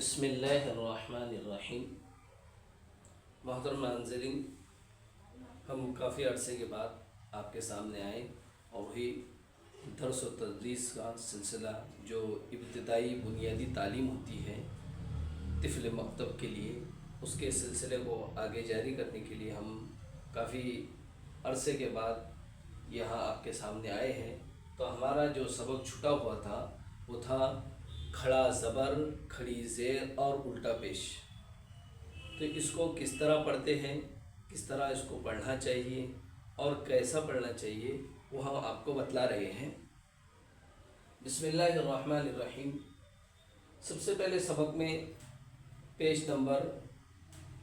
بسم اللہ الرحمن الرحیم۔ محترم ناظرین، ہم کافی عرصے کے بعد آپ کے سامنے آئے اور وہی درس و تدریس کا سلسلہ جو ابتدائی بنیادی تعلیم ہوتی ہے طفل مکتب کے لیے، اس کے سلسلے کو آگے جاری کرنے کے لیے ہم کافی عرصے کے بعد یہاں آپ کے سامنے آئے ہیں۔ تو ہمارا جو سبق چھٹا ہوا تھا وہ تھا کھڑا زبر، کھڑی زیر اور الٹا پیش۔ تو اس کو کس طرح پڑھتے ہیں، کس طرح اس کو پڑھنا چاہیے اور کیسا پڑھنا چاہیے، وہ ہم آپ کو بتلا رہے ہیں۔ بسم اللہ الرحمن الرحیم۔ سب سے پہلے سبق میں پیج نمبر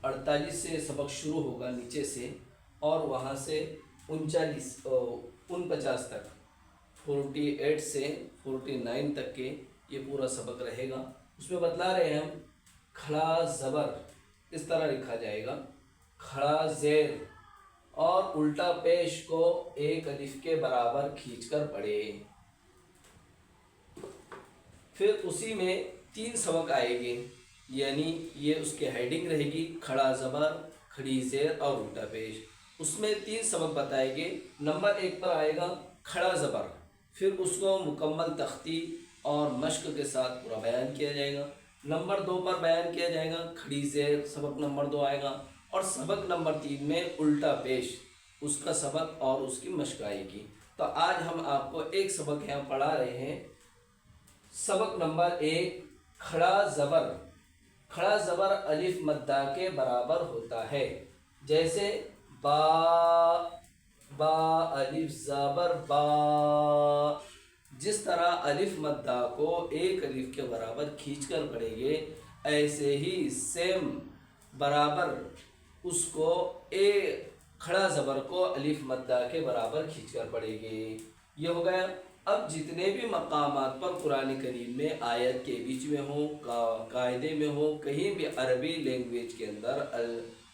48 سے سبق شروع ہوگا نیچے سے، اور وہاں سے 49 تک، 48 سے 49 تک کے یہ پورا سبق رہے گا۔ اس میں بتلا رہے ہیں ہم کھڑا زبر اس طرح لکھا جائے گا، کھڑا زیر اور الٹا پیش کو ایک الف کے برابر کھینچ کر پڑھے۔ پھر اسی میں 3 سبق آئیں گے، یعنی یہ اس کے ہیڈنگ رہے گی، کھڑا زبر، کھڑی زیر اور الٹا پیش۔ اس میں 3 سبق بتائیں گے۔ نمبر 1 پر آئے گا کھڑا زبر، پھر اس کو مکمل تختی اور مشق کے ساتھ پورا بیان کیا جائے گا۔ نمبر 2 پر بیان کیا جائے گا کھڑی زیر، سبق نمبر 2 آئے گا، اور سبق نمبر 3 میں الٹا پیش، اس کا سبق اور اس کی مشق آئے گی۔ تو آج ہم آپ کو ایک سبق یہاں پڑھا رہے ہیں۔ سبق نمبر 1، کھڑا زبر۔ کھڑا زبر الف مدہ کے برابر ہوتا ہے، جیسے با، با الف زبر با۔ جس طرح الف مدہ کو ایک الف کے برابر کھینچ کر پڑھیں گے، ایسے ہی سیم برابر اس کو کھڑا زبر کو الف مدہ کے برابر کھینچ کر پڑھیں گے۔ یہ ہو گیا۔ اب جتنے بھی مقامات پر قرآن کریم میں آیت کے بیچ میں ہوں، قاعدے میں ہوں، کہیں بھی عربی لینگویج کے اندر،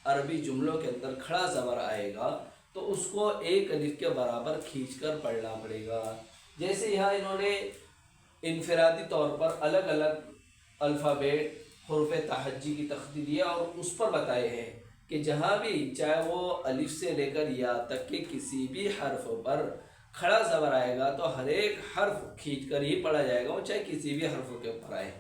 عربی جملوں کے اندر کھڑا زبر آئے گا تو اس کو ایک الف کے برابر کھینچ کر پڑھنا پڑے گا۔ جیسے یہاں انہوں نے انفرادی طور پر الگ الگ الفابیٹ حروف تہجی کی تختی دی اور اس پر بتائے ہیں کہ جہاں بھی، چاہے وہ الف سے لے کر یا تک کے کسی بھی حرف پر کھڑا زبر آئے گا تو ہر ایک حرف کھینچ کر ہی پڑھا جائے گا، وہ چاہے کسی بھی حرف کے اوپر آئے۔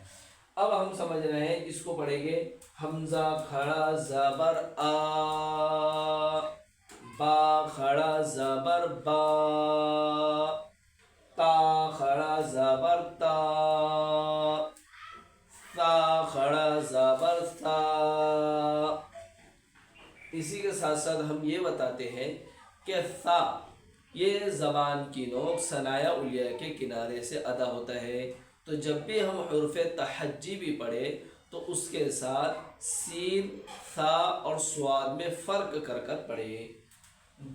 اب ہم سمجھ رہے ہیں، اس کو پڑھیں گے حمزہ کھڑا زبر آ، با کھڑا زبر با، تا کھڑا زبر تا، ثا کھڑا زبر ثا۔ اسی کے ساتھ ساتھ ہم یہ بتاتے ہیں کہ ثا، یہ زبان کی نوک ثنایا علیہ کے کنارے سے ادا ہوتا ہے، تو جب بھی ہم حروف تہجی بھی پڑھیں تو اس کے ساتھ سین، ثا اور صاد میں فرق کر کر پڑھیں۔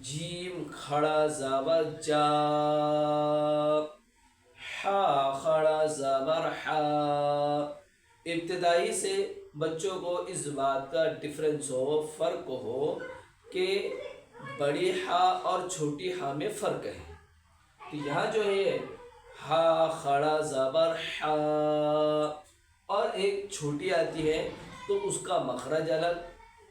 جیم کھڑا زبر جا، حا کھڑا زبر حا۔ ابتدائی سے بچوں کو اس بات کا ڈفرینس ہو، فرق ہو کہ بڑی ہا اور چھوٹی ہا میں فرق ہے۔ تو یہاں جو ہے ہا کھڑا زبر ہا، اور ایک چھوٹی آتی ہے تو اس کا مخرج الگ،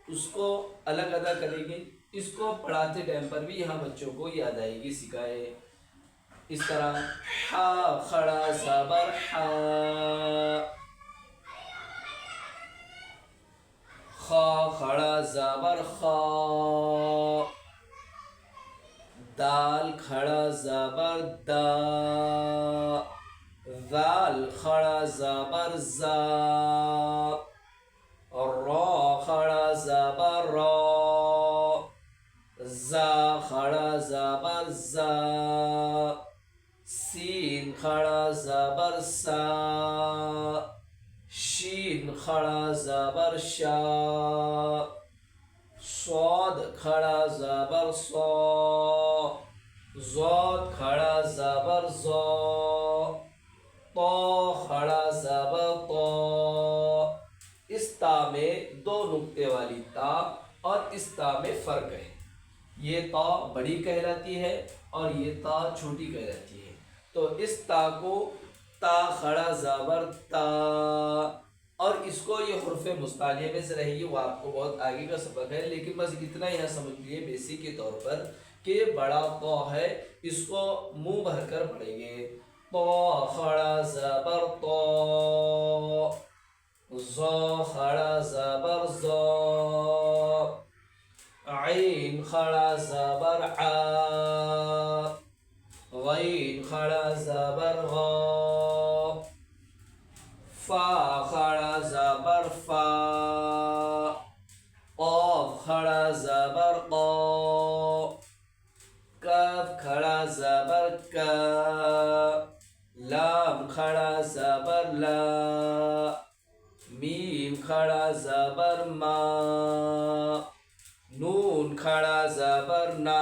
اس کو الگ ادا کریں گے۔ اس کو پڑھاتے ٹائم پر بھی یہاں بچوں کو یاد آئے گی، سکھائے۔ اس طرح ہا کھڑا زبر ہا، خا کھڑا زبر خا، دال کھڑا زبر دا، ذال کھڑا زبر زا، را کھڑا زبر را، زا کھڑا زبر زا، سین کھڑا زبر سا، شین کھڑا زبر شا، صاد کھڑا زبر صا، ضاد کھڑا زبر ضا، طا کھڑا زبر طا۔ اس تا میں 2 نقطے والی تا اور اس تا میں فرق ہے۔ یہ تا بڑی کہلاتی ہے اور یہ تا چھوٹی کہلاتی ہے۔ تو اس تا کو تا کھڑا زبر تا، اور اس کو یہ حروف مستعلیہ میں سے رہے گی، وہ آپ کو بہت آگے کا سبق ہے، لیکن بس اتنا یہاں سمجھ لیے بیسک کے طور پر کہ یہ بڑا تو ہے، اس کو منہ بھر کر پڑھیں گے. تو خڑا زبر تو، ظا خڑا زبر ظا، عین خڑا زبر عا، غین خڑا زبر غا، فا خڑا زبر فا، قاف خڑا زبر قا، کاف کھڑا زبر کا، لام کھڑا زبر لا، میم کھڑا زبر ما، نون کھڑا زبر نا،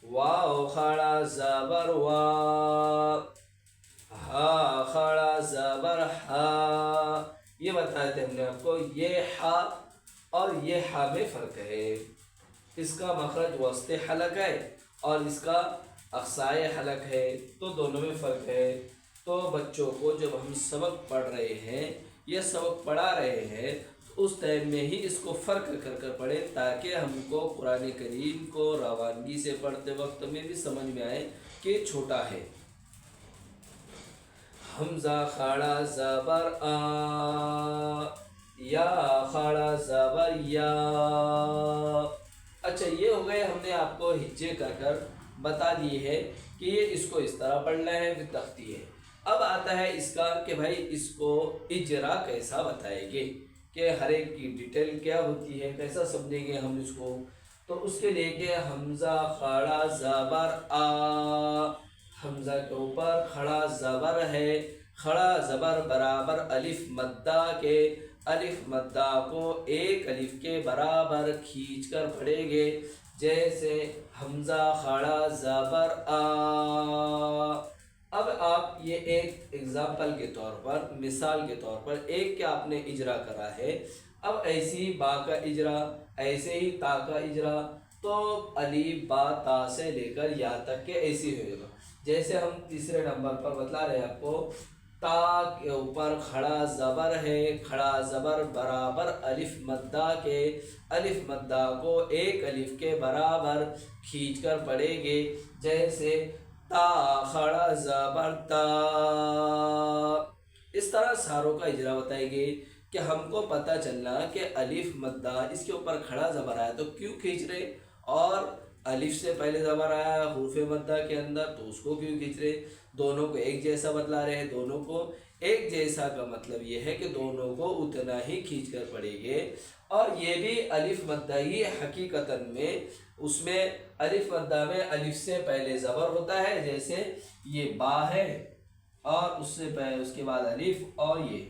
واو کھڑا زبر وا، ہا کھڑا زبر ہا. یہ بتایا تھا ہم نے آپ کو، یہ ہا اور یہ ہا میں فرق ہے. اس کا مخرج وسط حلق ہے اور اس کا اقصائے حلق ہے، تو دونوں میں فرق ہے. تو بچوں کو جب ہم سبق پڑھ رہے ہیں یا سبق پڑھا رہے ہیں اس ٹائم میں ہی اس کو فرق کر کر پڑھیں، تاکہ ہم کو قرآن کریم کو روانگی سے پڑھتے وقت میں بھی سمجھ میں آئے کہ چھوٹا ہے. حمزہ کھڑا زبر آ، یا کھڑا زبر یا. اچھا یہ ہو گئے، ہم نے آپ کو ہجے کر کر بتا دی ہے کہ یہ اس کو اس طرح پڑھنا ہے، پھر تختی ہے. اب آتا ہے اس کا کہ بھائی اس کو اجرا کیسا بتائیں گے، کہ ہر ایک کی ڈیٹیل کیا ہوتی ہے، کیسا سمجھیں گے ہم اس کو. تو اس کے لیے کہ حمزہ کھڑا زبر آ، حمزہ کے اوپر کھڑا زبر ہے، کھڑا زبر برابر الف مدہ کے، الف مدہ کو ایک الف کے برابر کھینچ کر پڑھیں گے. جیسے حمزہ کھڑا زبر آ. اب آپ یہ ایک ایگزامپل کے طور پر، مثال کے طور پر ایک کہ آپ نے اجرا کرا ہے. اب ایسی با کا اجرا، ایسے ہی تا کا اجرا، تو الف با تا سے لے کر یا تک کے ایسی ہوئے گا. جیسے ہم تیسرے نمبر پر بتلا رہے ہیں آپ کو، تا کے اوپر کھڑا زبر ہے، کھڑا زبر برابر الف مدہ کے، الف مدہ کو ایک الف کے برابر کھینچ کر پڑھیں گے. جیسے تا کھڑا زبر تا. اس طرح ساروں کا اجرا بتائیں گے کہ ہم کو پتہ چلنا کہ الف مدہ اس کے اوپر کھڑا زبر آیا تو کیوں کھینچ رہے، اور الف سے پہلے زبر آیا حروف مدہ کے اندر تو اس کو کیوں کھینچ رہے. دونوں کو ایک جیسا بتلا رہے ہیں. دونوں کو ایک جیسا کا مطلب یہ ہے کہ دونوں کو اتنا ہی کھینچ کر پڑھیں گے. اور یہ بھی الف مدہ ہی حقیقتاً میں، اس میں الف مدہ میں الف سے پہلے زبر ہوتا ہے. جیسے یہ با ہے اور اس سے پہلے اس کے بعد الف، اور یہ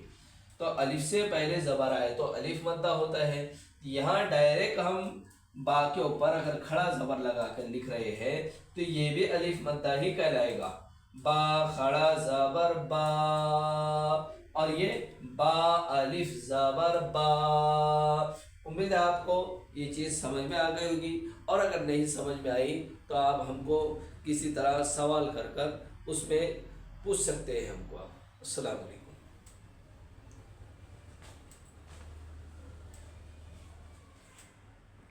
تو الف سے پہلے زبر آئے تو الف مدہ ہوتا ہے. یہاں ڈائریکٹ ہم با کے اوپر اگر کھڑا زبر لگا کر لکھ رہے ہیں تو یہ بھی الف مدہ ہی کہلائے گا. با کھڑا زبر با، اور یہ با الف زبر با. امید ہے آپ کو یہ چیز سمجھ میں آ گئی ہوگی، اور اگر نہیں سمجھ میں آئی تو آپ ہم کو کسی طرح سوال کر کر اس میں پوچھ سکتے ہیں ہم کو. السلام علیکم.